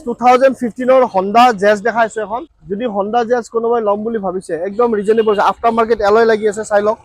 2015 Honda jazz দেখাইছো এখন যদি হন্ডা জেজ কোনোবাই লম বুলি ভাবিছে একদম ৰিজনেবল আছে আফটাৰ মাৰ্কেট এলয় লাগি আছে চাই লওক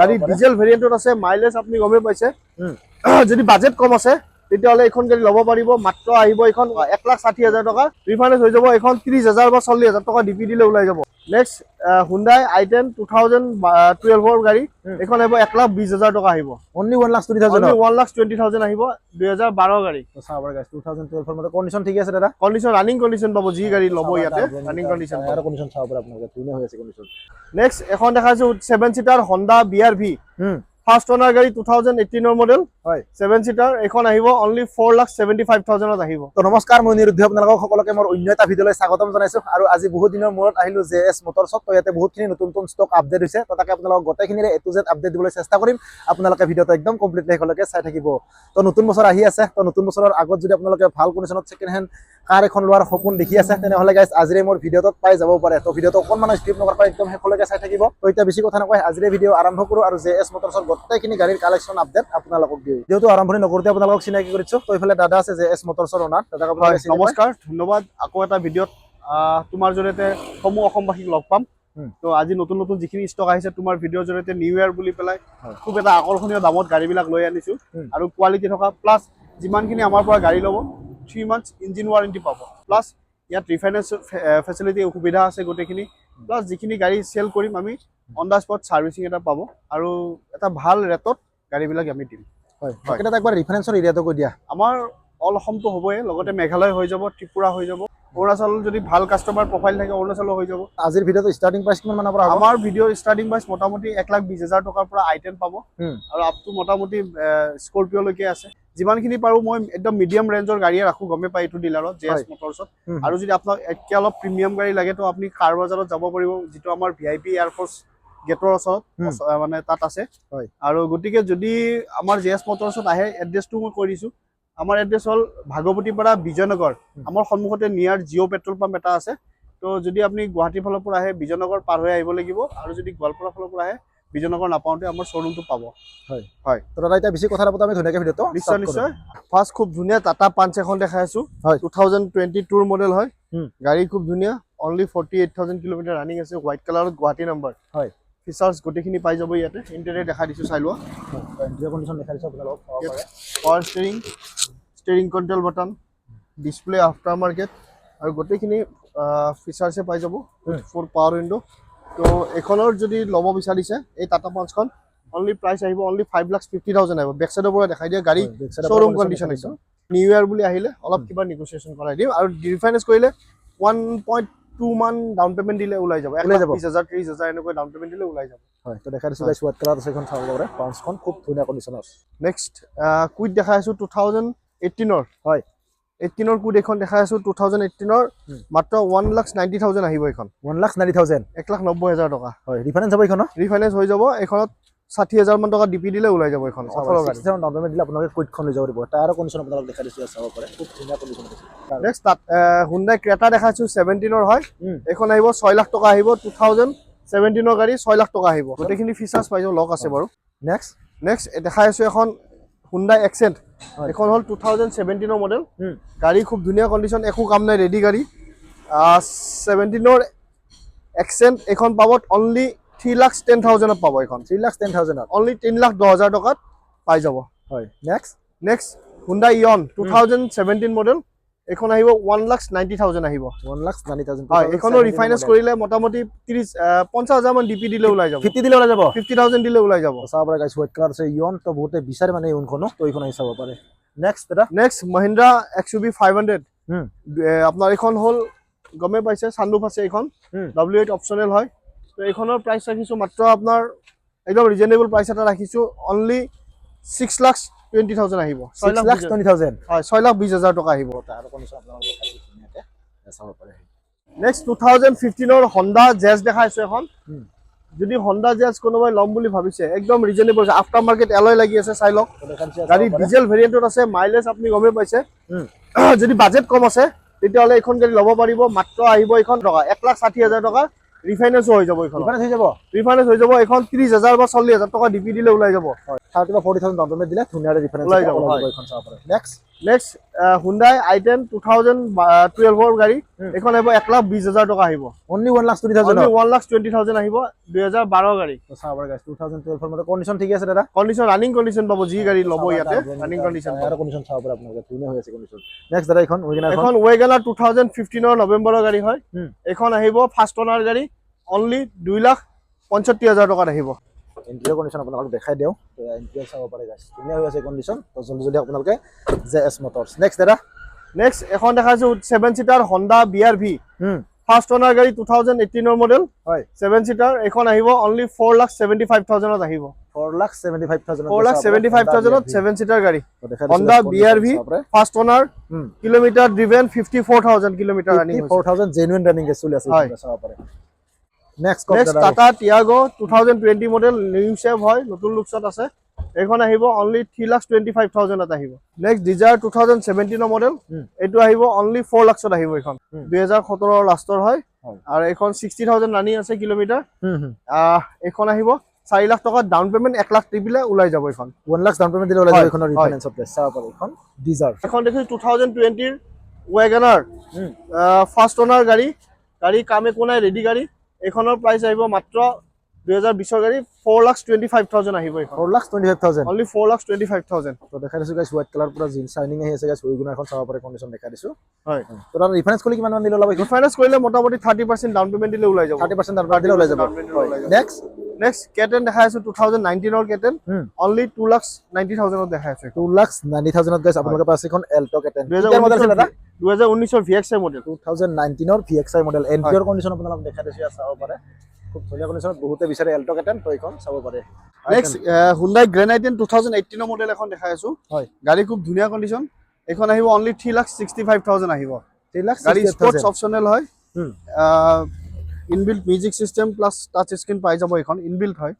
গাড়ী ডিজেল ভেৰিয়েন্টত আছে মাইলেজ আপুনি গমে পাইছে যদি বাজেট কম আছে তেতিয়াহলে এখন গাড়ী ল'ব পাৰিব মাত্ৰ আহিব এখন 1,60,000 টকা ৰিফাইনেন্স হৈ যাব এখন 30,000 বা 40,000 টকা ডিপি দিলে ওলাই যাব নেক্সট Hyundai i10 2012 ৰ গাড়ী এখন আহিব 1,20,000 টকা আহিব only 1,20,000 1,20,000 আহিব 2012 গাড়ী চাবৰ গাইছ 2012 ৰ মতে কন্ডিশন ঠিক আছে দাদা কন্ডিশন ৰানিং কন্ডিশন পাব যি গাড়ী ল'ব ইয়াতে ৰানিং কন্ডিশন আৰু কন্ডিশন চাব পৰা আপোনালোকে ধুনীয়া হৈ আছে কন্ডিশন নেক্সট এখন দেখাইছো 7 সিটাৰ Honda BR-V ফার্স্ট ওনার গাড়ি 2018 এর মডেল হয় 7 সিটার এখন আহিব অনলি 4,75,000 ত আহিব তো নমস্কাৰ মই নিৰুদ্ধ আপোনালোকক সকলোকে মোৰ অন্য এটা ভিডিঅলৈ স্বাগতম জনাইছো আৰু আজি বহুত দিনৰ মূৰত আহিলো জেএছ মটৰছত তো ইয়াতে বহুতখিনি নতুন ষ্টক আপডেট হৈছে তো তাকে আপোনালোকক গোটেইখিনিৰে এ টু জেড আপডেট দিবলৈ চেষ্টা কৰিম আপোনালোকে ভিডিঅটো একদম কমপ্লিটলি শেষলৈকে চাই থাকিব তো নতুন বছৰ আহি আছে তো নতুন বছৰৰ আগত যদি আপোনালোকে ভাল কন্ডিশনত সেকেন্ড হ্যান্ড কাৰ এখন লোৱাৰ সপোন দেখি আছে তেনেহলে গাইস আজিৰে মোৰ ভিডিঅটোত পাই যাব পাৰে তো ভিডিঅটো অকনমান স্কিপ নকৰাকৈ একদম শেষলৈকে চাই থাকিব তো এতিয়া বেছি কথা নকয় আজিৰে ভিডিঅ আৰম্ভ কৰো আৰু জেএছ মটৰছৰ গোটেইখিনি গাড়ীৰ কালেকশন আপডেট আপোনালোকক দিও ভিডিঅটো আৰম্ভণি নকৰোতে আপোনালোকক চিনাকি কৰিছো তো ইফালে দাদা আছে জেএছ মটৰছৰ ওনাৰ দাদাক আপোনালোকে নমস্কাৰ ধন্যবাদ আকৌ এটা ভিডিঅত তোমাৰ জৰিয়তে সমূহ অসমবাসীক লগ পাম তো আজি নতুন নতুন যিখিনি ষ্টক আহিছে তোমাৰ ভিডিঅৰ জৰিয়তে নিউ ইয়াৰ বুলি পেলাই খুব এটা আকৰ্ষণীয় দামত গাড়ীবিলাক লৈ আনিছো আৰু কোৱালিটি থকা প্লাস যিমানখিনি আমাৰ পৰা গাড়ী ল'ব 3 মান্থস ইঞ্জিন ওয়াৰেন্টি পাব প্লাস ইয়াত ৰিফাইনেন্স ফেসিলিটি সুবিধা আছে গোটেইখিনি প্লাস যিখিনি গাড়ী সেল কৰিম আমি অন দা স্পট সাৰ্ভিসিং এটা পাব আৰু এটা ভাল ৰেটত গাড়ীবিলাক আমি দিম হয় এটা একবাৰ ৰিফাইনেন্সৰ এৰিয়াটো কৈ দিয়া আমাৰ অল অসমটো হ'বই লগতে মেঘালয় হৈ যাব ত্ৰিপুৰা হৈ যাব অৰুণাচল যদি ভাল কাস্টমাৰ প্ৰফাইল থাকে অৰুণাচল হৈ যাব আজিৰ ভিডিঅটো ষ্টাৰ্টিং প্ৰাইস কিমান মানৰ পৰা হ'ব আমাৰ ভিডিঅ ষ্টাৰ্টিং প্ৰাইস মোটামুটি 1,20,000 টকাৰ পৰা i10 পাব আৰু আপ টু মোটামুটি স্কৰপিঅ লৈকে আছে যিমানখিনি পাৰো মই একদম মিডিয়াম ৰেঞ্জৰ গাড়ীয়ে ৰাখো গমে পাই এটো ডিলাৰত জেএছ মটৰছত আৰু যদি আপোনাক একে অলপ প্ৰিমিয়াম গাড়ী লাগে তো আপুনি কাৰ বজাৰত যাব পাৰিব যেটো আমাৰ ভিআইপি এয়াৰফোৰ্স গেটৰ ওচৰত মানে তাত আছে আৰু গটিকে যদি আমাৰ জেএছ মটৰছত আহে এড্ৰেছটো মই কৈ দিছো আমাৰ এড্ৰেছ হল ভাগৱতীপাৰা বিজয়নগৰ আমাৰ সন্মুখতে নিয়াৰ জিঅ পেট্ৰল পাম্প এটা আছে তো যদি আপুনি গুৱাহাটীৰ ফালৰ পৰা আহে বিজয়নগৰ পাৰ হৈ আহিব লাগিব আৰু যদি গোৱালপাৰাৰ ফালৰ পৰা আহে বিজয়নগৰ নাপাওঁতে আমাৰ শ্বৰুমটো পাব হয় হয় তো দাদা এটা বেছি কথা নাপাতো আমি ধুনীয়াকৈ ভিডিঅটো নিশ্চয় ফাৰ্ষ্ট খুব ধুনীয়া টাটা পাঞ্চ এখন দেখাই আছো 2022 মডেল হয় গাড়ী খুব ধুনীয়া অনলি 48,000 কিলোমিটাৰ ৰানিং আছে হোৱাইট কালাৰত গুৱাহাটী নম্বৰ হয় ফিচাৰ্স গোটেইখিনি পাই যাব ইয়াতে ইন্টেৰিয়ৰ দেখা দিছো চাই লোৱা ইন্টেৰিয়ৰ কন্ডিশন দেখা দিছো আপোনালোকক power stirring control button display after market আৰু গোটেইখিনি ফিচাৰ্সে পাই যাব ফৰ পাৱাৰ উইন্ডো তো এখনৰ যদি ল'ব বিচাৰিছে এই টাটা পাঞ্চখন অনলি প্ৰাইস আহিব অনলি 5,50,000 আহিব বেক সাইডৰ পৰা দেখাই দিয়া গাড়ী শ্বৰুম কন্ডিশন আছে নিউ ইয়াৰ বুলি আহিলে অলপ কিবা নেগোসিয়েশন কৰাই দিম আৰু ৰিফাইনেন্স কৰিলে 1.2 মান ডাউন পেমেন্ট দিলে ওলাই যাব 1,20,000 30,000 এনেকৈ ডাউন পেমেন্ট দিলে ওলাই যাব হয় তো দেখা দিছো গাইস হোৱাইট কালাৰ আছে এখন চাব পাৰে পাঞ্চখন খুব ধুনীয়া কন্ডিশন আছে নেক্সট কুইট দেখাই আছো 2018 ৰ হয় 18 ৰ কুইট এখন দেখাই আছো 2018 ৰ মাত্ৰ 1,90,000 আহিব এখন 1,90,000 1,90,000 টকা হয় ৰিফাইনেন্স হ'ব এখন ৰিফাইনেন্স হৈ যাব এখনত 60,000 মান টকা ডিপি দিলে ওলাই যাব এখন অফাৰ গাড়ী ডাউন পেমেন্ট দিলে আপোনালোকে কুইটখন লৈ যাব পাৰিব টায়াৰৰ কন্ডিশন আপোনালোকক দেখা দিছো চাব পাৰে খুব ধুনীয়া কন্ডিশন আছে নেক্সট Hyundai Creta দেখাইছো 17 ৰ হয় এখন আহিব 6 লাখ টকা আহিব 2017 ৰ গাড়ী 6 লাখ টকা আহিব গোটেইখিনি ফিচাৰ্স পাই যাব লক আছে বাৰু নেক্সট দেখাই আছো এখন Hyundai Accent এখন হল 2017 ৰ মডেল গাড়ী খুব ধুনীয়া কন্ডিশন একো কাম নাই ৰেডি গাড়ী 17 ৰ Accent এখন পাব অনলি 3,10,000 পাব এখন 3,10,000 অনলি 3,10,000 টকাত পাই যাব হয় নেক্সট Hyundai Ion 2017 মডেল এখন আহিব 1,90,000 আহিব 1,90,000 হয় এখনৰ ৰিফাইনেন্স কৰিলে মোটামুটি 50,000 মান ডিপি দিলে ওলাই যাব 50 দিলে ওলাই যাব 50,000 দিলে ওলাই যাব চাব পাৰে গাইস হোৱাইট কালাৰ আছে Ion তো বহুতে বিচাৰে মানে ইউনখনো তো এইখন আহি চাব পাৰে নেক্সট Mahindra XUV 500 আপোনাৰ এখন হল গমে পাইছে সানৰুফ আছে এখন W8 অপচনেল হয় তো এখনৰ প্ৰাইস ৰাখিছো মাত্ৰ আপোনাৰ একদম ৰিজনেবল প্ৰাইস এটা ৰাখিছো অনলি 6,20,000 আহিব 6,20,000 হয় 6,20,000 টকা আহিব তাৰ কন্ডিশন আপোনালোকক দেখাই দিছো ধুনীয়াকৈ চাব পাৰে নেক্সট 2015 ৰ Honda Jazz দেখাইছো এখন যদি Honda Jazz কোনোবাই লম বুলি ভাবিছে একদম ৰিজনেবল আছে আফটাৰ মাৰ্কেট এলয় লাগি আছে চাই লওক গাড়ী ডিজেল ভেৰিয়েন্টত আছে মাইলেজ আপুনি গমে পাইছে যদি বাজেট কম আছে তেতিয়াহলে এখন গাড়ী ল'ব পাৰিব মাত্ৰ আহিব এখন টকা 1,60,000 টকা ৰিফাইনেন্স হৈ যাব এইখন ৰিফাইনেন্স হৈ যাব ৰিফাইনেন্স হৈ যাব এখন 30,000 বা 40,000 টকা ডিপি দিলে ওলাই যাব 30 বা 40,000 ডাউন পেমেন্ট দিলে ধুনীয়াৰে ৰিফাইনেন্স ওলাই যাব, এইখন চাব পাৰে নেক্সট Hyundai i10 2012 ৰ গাড়ী এখন আহিব 1,20,000 টকা আহিব অনলি 1,20,000 only 1,20,000 আহিব 2012 গাড়ী চাব পাৰে গাইস 2012 ৰ মতে কন্ডিশন ঠিক আছে দাদা কন্ডিশন ৰানিং কন্ডিশন পাব যি গাড়ী ল'ব ইয়াতে ৰানিং কন্ডিশন আৰু কন্ডিশন চাব পাৰে আপোনালোকে ধুনীয়া হৈ আছে কন্ডিশন নেক্সট দাদা এখন এখন WagonR 2015 ৰ নৱেম্বৰৰ গাড়ী হয় এখন আহিব ফাৰ্ষ্ট ওনাৰ গাড়ী অনলি 2,65,000 টকাত আহিব ইন্টেৰিয়ৰ কন্ডিশন আপোনালোকক দেখাই দিও তো ইন্টেৰিয়ৰ চাব পাৰে গাইস ধুনীয়া হৈ আছে কন্ডিশন তো জলদি আপোনালোকে JS Motors নেক্সট দাদা নেক্সট এখন দেখাইছো 7 সিটাৰ Honda BR-V ফাৰ্ষ্ট ওনাৰ গাড়ী 2018 ৰ মডেল হয় 7 সিটাৰ এখন আহিব অনলি 4,75,000 ত আহিব 4,75,000 ত 7 সিটাৰ গাড়ী Honda BR-V first owner kilometre driven 54,000 kilometre running 54,000 genuine running গে চলি আছে চাব পাৰে next Tata Tiago 2020 model new shape হয় নতুন লুকছত আছে এখন আহিব অনলি 3,25,000 ত আহিব নেক্সট Dzire 2017 মডেল এটো আহিব অনলি 4 লাখ ত আহিব এখন 2017 ৰ লাষ্টৰ হয় আৰু এখন 60,000 ৰানিং আছে কিলোমিটাৰ এখন আহিব 4 লাখ টকা ডাউন পেমেন্ট 1 লাখ দিলে ওলাই যাব এখন 1 লাখ ডাউন পেমেন্ট দিলে ওলাই যাব এখন ৰিফাইনেন্সত চাব পাৰে এখন Dzire এখন দেখি 2020 ৰ WagonR ফাৰ্ষ্ট ওনাৰ গাড়ী কামে কোনাই ৰেডি গাড়ী এখনৰ প্ৰাইস আহিব মাত্ৰ 2020 ৰ গাড়ী 4,25,000 আহিব এখন 4,25,000 only 4,25,000 তো দেখা দিছো গাইস হোয়াইট কালার পুরা জিন শাইনিং আহি আছে গাইস ওইগুনা এখন চাব পাৰে কন্ডিশন দেখা দিছো হয় তো তাৰ ৰিফাইনেন্স কৰি কিমান মান দিলে ওলাব ৰিফাইনেন্স কৰিলে মোটামুটি 30% ডাউন পেমেন্ট দিলে ওলাই যাব 30% ডাউন পেমেন্ট দিলে ওলাই যাব নেক্সট K10 দেখাই আছো 2019 ৰ K10 only 2,90,000 ত দেখাই আছো 2,90,000 ত গাইস আপোনালোকে পাছে এখন এল্টো K10 মডেল আছিল দাদা 2019 ৰ VXI মডেল 2019 ৰ VXI মডেল এন্টিয়ৰ কন্ডিশন আপোনালোক দেখা দিছে চাব পাৰে খুব ধুনীয়া কন্ডিশনত বহুতে বিচাৰে এল্টো K10 তো এখন চাব পাৰে নেক্সট Hyundai Grand i10 2018 ৰ মডেল এখন দেখাই আছো হয় গাড়ী খুব ধুনীয়া কন্ডিশন এখন আহিব অনলি 3,65,000 আহিব 3,65,000 গাড়ী স্পোর্টস অপশনাল হয় inbuilt music system plus touch screen পাই যাব এখন ইনবিল্ট হয়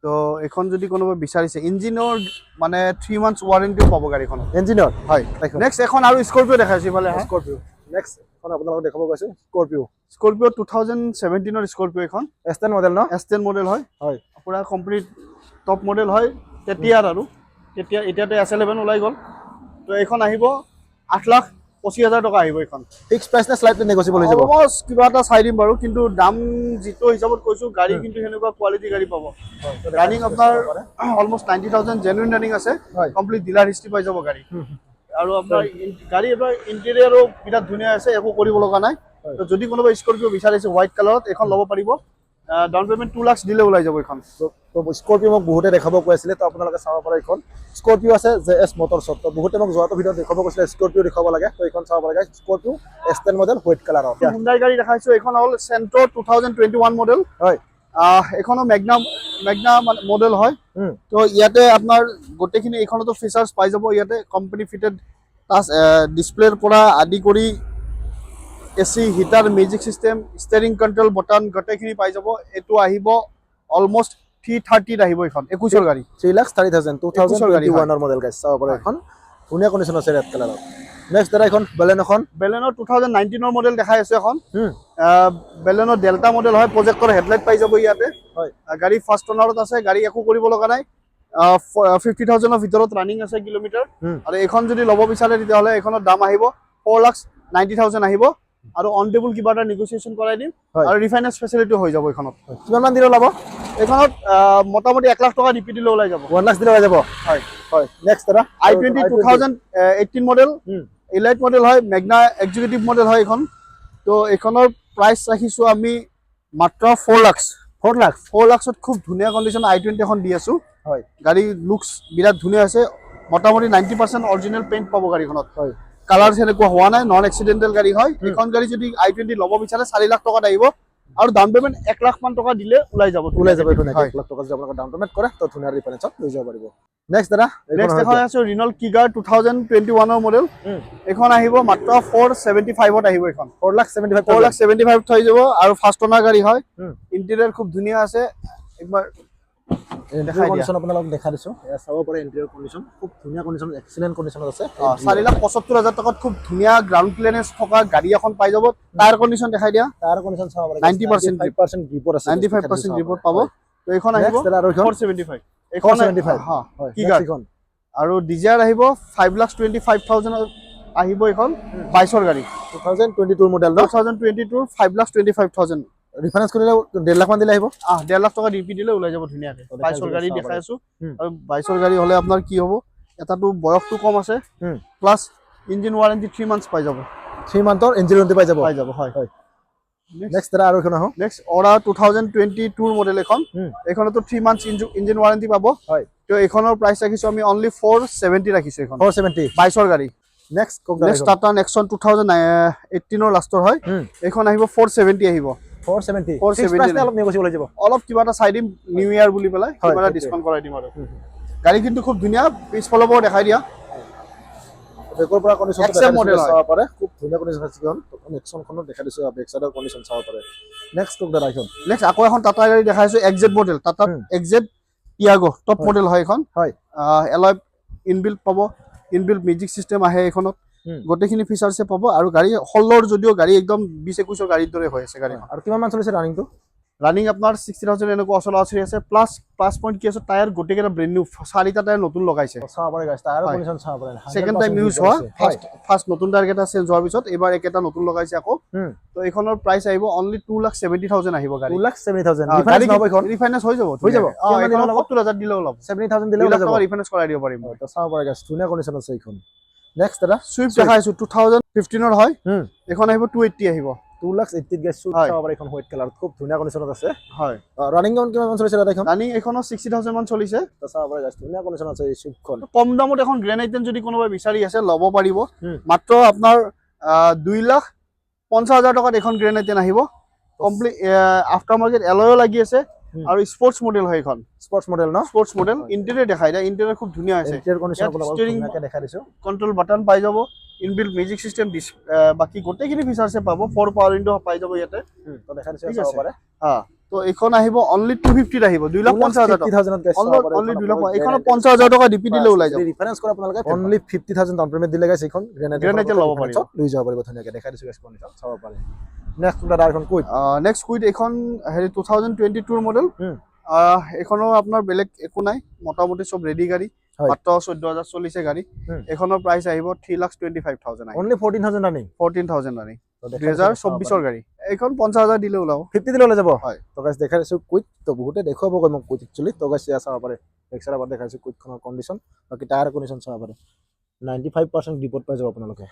তো এখন যদি কোনোবা বিচাৰিছে ইঞ্জিনৰ মানে 3 মান্থস ওয়াৰেন্টি পাব গাড়ীখন ইঞ্জিনৰ হয় নেক্সট এখন আৰু স্কৰপিও দেখাইছো ইফালে স্কৰপিও নেক্সট এখন আপোনালোকক দেখাব গৈছো স্কৰপিও 2017 ৰ স্কৰপিও এখন S10 মডেল ন S10 মডেল হয় পুৰা কমপ্লিট টপ মডেল হয় তেতিয়াৰ আৰু তেতিয়া এতিয়াতে S11 ওলাই গল তো এখন আহিব 8,85,000 টকা আহিব এখন ফিক্স প্ৰাইস না স্লাইটলি নেগোচিয়েবল হৈ যাব অলমোস্ট কিবা এটা চাই দিম বাৰু কিন্তু দাম জিতো হিচাপত কৈছো গাড়ী কিন্তু হেনেকুৱা কোৱালিটি গাড়ী পাব ৰানিং আপোনাৰ অলমোস্ট 90,000 জেনুইন ৰানিং আছে কমপ্লিট ডিলাৰ হিষ্ট্ৰি পাই যাব গাড়ী আৰু আপোনাৰ গাড়ী এবাৰ ইন্টেৰিয়ৰো বিৰাট ধুনীয়া আছে একো কৰিব লগা নাই তো যদি কোনোবা স্কৰপিও বিচাৰিছে হোৱাইট কালাৰত এখন ল'ব পাৰিব ডাউন পেমেন্ট 2 লাখ দিলে ওলাই যাব এখন তো স্কৰপিও মোক বহুতে দেখাব কৈছিলে তো আপোনালোকে চাব পাৰে এখন স্কৰপিও আছে JS Motors তো বহুতে মোক যোৱাটো ভিডিঅ দেখাব কৈছিলে স্কৰপিও দেখাব লাগে তো এখন চাব পাৰে স্কৰপিও S10 মডেল হোৱাইট কালাৰৰ Hyundai গাড়ী দেখাইছো এখন হ'ল Santro 2021 মডেল হয় এখনো ম্যাগনা মডেল হয় তো ইয়াতে আপোনাৰ গোটেইখিনি এখনতো ফিচাৰ্স পাই যাব ইয়াতে কোম্পানী ফিটেড টাচ ডিসপ্লেৰ পৰা আদি কৰি AC heater music system steering control button গোটেইখিনি পাই যাব এটো আহিব অলমোস্ট 330 আহিব এখন 21 ৰ গাড়ী 3,30,000 2021 ৰ মডেল গাইস চাব পাৰে এখন ধুনীয়া কন্ডিশন আছে ৰেড কালাৰৰ নেক্সট দাদা এখন বেলেনো 2019 ৰ মডেল দেখাই আছে এখন বেলেনো ডেল্টা মডেল হয় প্ৰজেক্টৰ হেডলাইট পাই যাব ইয়াতে হয় গাড়ী গাড়ী ফাৰ্ষ্ট ওনাৰত আছে গাড়ী একো কৰিব লগা নাই 50,000 ৰ ভিতৰত ৰানিং আছে কিলোমিটাৰ আৰু এখন যদি ল'ব বিচাৰে তেতিয়া হলে এখনৰ দাম আহিব 4,90,000 আহিব আৰু অন টেবল কিবা এটা নেগোচিয়েচন কৰাই দিম আৰু ৰিফাইনেন্স ফেচিলিটি হৈ যাব এখনত কিমান মান দিলে ল'ব এখনত মোটামুটি 1 লাখ টকা ডিপি দিলে ওলাই যাব 1 লাখ দিলে ওলাই যাব হয় হয় নেক্সট দাদা i20 2018 মডেল এলাইট মডেল হয় ম্যাগনা এক্সিকিউটিভ মডেল হয় এখন তো এখনৰ প্ৰাইস ৰাখিছো আমি মাত্ৰ 4 লাখত খুব ধুনীয়া কন্ডিশন i20 এখন দি আছো হয় গাড়ী লুকস বিৰাট ধুনীয়া আছে মোটামুটি 90% অৰিজিনাল পেইন্ট পাব গাড়ীখনত হয় কালাৰ সেনেকুৱা হোৱা নাই নন এক্সিডেন্টাল গাড়ী হয় এখন গাড়ী যদি i20 ল'ব বিচাৰে 4 লাখ টকা আহিব আৰু ডাউন পেমেন্ট 1 লাখ মান টকা দিলে ওলাই যাব এখন 1 লাখ টকা যদি আপোনালোকে ডাউন পেমেন্ট কৰে তো ধুনীয়া ৰিফাইনেন্সত লৈ যাব পাৰিব নেক্সট দাদা নেক্সট এখন আছে ৰিনল্ট কিগাৰ 2021 ৰ মডেল এখন আহিব মাত্ৰ 475 ত আহিব এখন 4,75,000 থৈ যাব আৰু ফাৰ্ষ্ট ওনাৰ গাড়ী হয় ইন্টেৰিয়ৰ খুব ধুনীয়া আছে একবাৰ ইন্টেৰিয়ৰ কণ্ডিশ্যন আপোনালোকক দেখা দিছো এয়া চাব পাৰে ইন্টেৰিয়ৰ কণ্ডিশ্যন খুব ধুনীয়া কণ্ডিশ্যন এক্সিলেণ্ট কণ্ডিশ্যনত আছে 4,75,000 টকাত খুব ধুনীয়া গ্ৰাউণ্ড ক্লিয়াৰেন্স থকা গাড়ী এখন পাই যাব টায়াৰ কণ্ডিশ্যন দেখাই দিয়া টায়াৰ কণ্ডিশ্যন চাব পাৰে 90% গ্ৰিপত আছে 95% ৰিপৰ্ট পাব তো এইখন আহিব Next, আৰু এইখন 475 475 হা হয় কি next এইখন আৰু ডিজায়াৰ আহিব 5,25,000 আহিব এইখন 22ৰ গাড়ী 2022 মডেল ন 2022 5,25,000 ৰিফাইনেন্স কৰিলে 1.5 লাখ মান দিলে আহিব 1.5 লাখ টকা ডিপি দিলে ওলাই যাব ধুনীয়াকে 22ৰ গাড়ী দেখাই আছো আৰু 22ৰ গাড়ী হলে আপোনাৰ কি হ'ব এটাটো বয়সটো কম আছে প্লাস ইঞ্জিন ওয়াৰেন্টি 3 মান্থস পাই যাব 3 মান্থৰ ইঞ্জিন ওয়াৰেন্টি পাই যাব হয় নেক্সট এটা আৰু এখন আহো নেক্সট অৰা 2022 মডেল এখন এখনতো 3 মান্থস ইঞ্জিন ওয়াৰেন্টি পাব হয় তো এখনৰ প্ৰাইস ৰাখিছো আমি অনলি 470 ৰাখিছো এখন 470 22ৰ গাড়ী নেক্সট নেক্সট টাটা নেক্সন 2018 ৰ লাষ্টৰ হয় এখন আহিব 470 আহিব 470 470 প্রাইসটা অলপ নেগোশিয়েবল হৈ যাব অলপ কিবা এটা চাই দিম নিউ ইয়াৰ বুলি পেলাই কিবা এটা ডিসকাউন্ট কৰাই দিম আৰু গাড়ী কিন্তু খুব ধুনীয়া পিছফালৰ পৰা দেখাই দিয়া বেকৰ পৰা কণ্ডিশ্যন XM model চাব পাৰে খুব ধুনীয়া কণ্ডিশ্যন আছে কিখন নেক্সনখনো দেখা দিছো বেক সাইডৰ কণ্ডিশ্যন চাব পাৰে নেক্সট টক দা আইখন নেক্সট আকৌ এখন টাটা গাড়ী দেখাইছো XZ model Tata XZ Tiago top model হয় এখন হয় এলয় ইনবিল্ট পাব ইনবিল্ট মিউজিক সিস্টেম আহে এখনত গোটেইখিনি ফিচাৰছে পাব আৰু গাড়ী হলৰ যদিও গাড়ী একদম 20-21 গাড়ীৰ দৰে হৈ আছে গাড়ী আৰু কিমান মান চলিছে ৰানিংটো ৰানিং আপনাৰ 60,000 এনেকুৱা অচলা আছে প্লাস প্লাস পইণ্ট কি আছে টায়াৰ গোটেইকেইটা ব্ৰেণ্ড নিউ 4টা টায়াৰ নতুন লগাইছে চাব পাৰে গাইছ টায়াৰ কণ্ডিশ্যন চাব পাৰে সেকেন্ড টাইম ইউজ হোৱা ফাৰ্স্ট নতুন টায়াৰ কেইটা চেঞ্জ হোৱাৰ পিছত এবাৰ একেটা নতুন লগাইছে আকৌ তো এইখনৰ প্ৰাইস আহিব অনলি 2,70,000 আহিব গাড়ী 2,70,000 ৰিফাইনেন্স নহব এখন ৰিফাইনেন্স হৈ যাব কিমান দিলে অলপ 70,000 দিলে অলপ 70,000 দিলে হৈ যাব ৰিফাইনেন্স কৰাই দিব পাৰিম তো চাব পাৰে গাইছ ধুনীয়া কণ্ডিশ্যন আছে এইখন নেক্সট এটা সুইফট দেখাইছো 2015 ৰ হয় এখন আহিব 280 আহিব 2,80,000 গাইছ সুইফট চাব পাৰে এখন হোৱাইট কালাৰ খুব ধুনীয়া কণ্ডিশ্যনত আছে হয় ৰানিং অন কিমান মান চলিছে এখন ৰানিং এখনো 60,000 মান চলিছে তো চাব পাৰে গাইছ ধুনীয়া কণ্ডিশ্যন আছে এই সুইফটখন কম দামত এখন গ্ৰেনাইটেন যদি কোনোবা বিচাৰি আছে ল'ব পাৰিব মাত্ৰ আপোনাৰ 2,50,000 টকাত এখন গ্ৰেনাইটেন আহিব কমপ্লিট আফটাৰ মাৰ্কেট এলয়ো লাগি আছে আৰু স্পৰ্টছ মডেল হয় এখন স্পৰ্টছ মডেল ন স্পৰ্টছ মডেল ইন্টেৰিয়ৰ দেখাই দিয়া ইন্টেৰিয়ৰ খুব ধুনীয়া আছে ইন্টেৰিয়ৰ কণ্ডিশ্যন আপোনালোকক ধুনীয়াকৈ দেখাই দিছো কন্ট্ৰোল বাটন পাই যাব ইনবিল্ট মিউজিক সিস্টেম বাকি গোটেইখিনি ফিচাৰছে পাব 4 পাৱাৰ উইন্ডো পাই যাব ইয়াতে তো দেখাই দিছো চাব পাৰে হা তো এখন আহিব অনলি 250 আহিব 2,50,000 টকা অনলি 2,50,000 এখন 50,000 টকা ডিপি দিলে ওলাই যাব ৰিফাইনেন্স কৰে আপোনালোকে অনলি 50,000 ডাউন পেমেন্ট দিলে গাইছ এখন গ্ৰেনাইটেন ল'ব পাৰিব লৈ যাব পাৰিব ধুনীয়াকৈ দেখাই দিছো গাইছ কণ্ডিশ্যন চাব পাৰে নেক্সট দাদা এখন কুইট নেক্সট কুইট এখন হেৰি 2022 মডেল এখনো আপোনাৰ বেলেগ একো নাই মোটামুটি সব ৰেডি গাড়ী মাত্ৰ 14,000 চলিছে গাড়ী এখনৰ প্ৰাইস আহিব 3,25,000 আহিব অনলি 14,000 ৰানিং 14,000 ৰানিং 2024 ৰ গাড়ী এখন 50,000 দিলে ওলাব 50 দিলে ওলাই যাব হয় তো গাইছ দেখাই দিছো কুইট তো বহুতে দেখুৱাব কয় মোক কুইট একচুয়ালি তো গাইছ ইয়া চাব পাৰে এক্সট্ৰা বাৰ দেখাইছো কুইটখনৰ কণ্ডিশ্যন বাকি টায়াৰ কণ্ডিশ্যন চাব পাৰে 95% ৰিপৰ্ট পাই যাব আপোনালোকে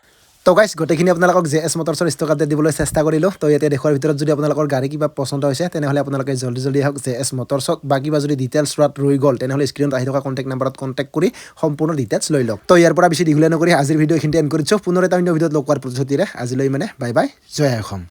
তো গাইছ গোটেইখিনি আপোনালোকক জেএছ মটৰছৰ ষ্টক আপডেট দিবলৈ চেষ্টা কৰিলো তো ইয়াতে দেখুৱাৰ ভিতৰত যদি আপোনালোকৰ গাড়ী কিবা পছন্দ হৈছে তেনেহ'লে আপোনালোকে জলদি আহক জেএছ মটৰছত বা কিবা যদি ডিটেইলছ ৰাত ৰৈ গ'ল তেনেহ'লে স্ক্ৰীনত আহি থকা কণ্টেক্ট নাম্বাৰত কণ্টেক্ট কৰি সম্পূৰ্ণ ডিটেইলছ লৈ লওক তো ইয়াৰ পৰা বেছি দীঘলীয়া নকৰি আজিৰ ভিডিঅ' এইখিনিতে এণ্ড কৰিছোঁ পুনৰ এটা ভিডিঅ'ত লগ পোৱাৰ প্ৰতিশ্ৰুতিৰে আজিলৈ মানে বাই বাই জয় অসম।